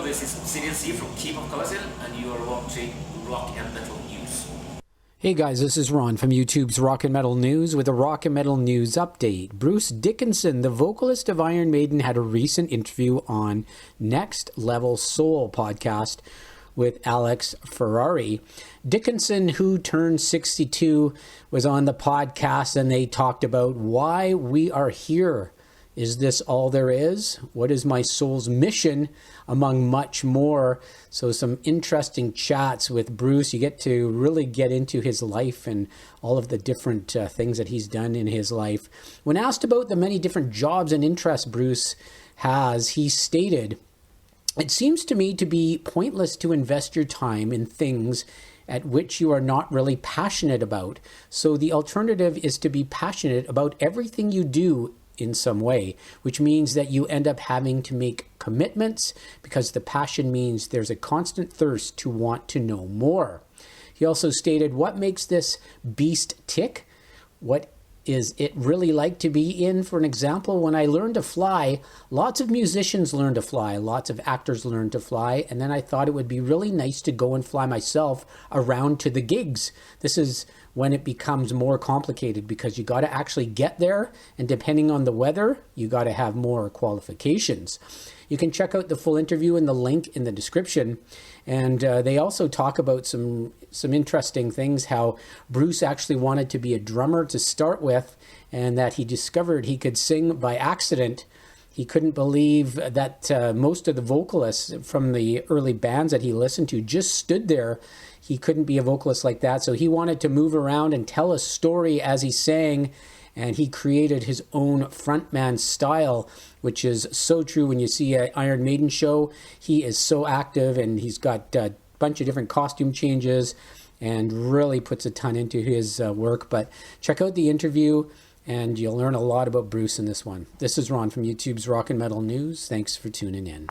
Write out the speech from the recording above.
this is Cyril C from Team of Colossil, and you are watching Rock and Metal News. Hey guys, this is Ron from YouTube's Rock and Metal News with a Rock and Metal News update. Bruce Dickinson, the vocalist of Iron Maiden, had a recent interview on Next Level Soul podcast with Alex Ferrari. Dickinson, who turned 62, was on the podcast and they talked about why we are here. Is this all there is? What is my soul's mission? Among much more. So some interesting chats with Bruce. You get to really get into his life and all of the different things that he's done in his life. When asked about the many different jobs and interests Bruce has, he stated, "It seems to me to be pointless to invest your time in things at which you are not really passionate about. So the alternative is to be passionate about everything you do in some way, which means that you end up having to make commitments because the passion means there's a constant thirst to want to know more." He also stated, "What makes this beast tick? What is it really like to be in? For an example, when I learned to fly, lots of musicians learn to fly, lots of actors learn to fly, and then I thought it would be really nice to go and fly myself around to the gigs. This is when it becomes more complicated because you got to actually get there, and depending on the weather, you got to have more qualifications." You can check out the full interview in the link in the description. And they also talk about some interesting things, how Bruce actually wanted to be a drummer to start with, and that he discovered he could sing by accident. He couldn't believe that most of the vocalists from the early bands that he listened to just stood there. He couldn't be a vocalist like that, so he wanted to move around and tell a story as he sang, and he created his own frontman style, which is so true. When you see an Iron Maiden show, he is so active, and he's got a bunch of different costume changes and really puts a ton into his work. But check out the interview, and you'll learn a lot about Bruce in this one. This is Ron from YouTube's Rock and Metal News. Thanks for tuning in.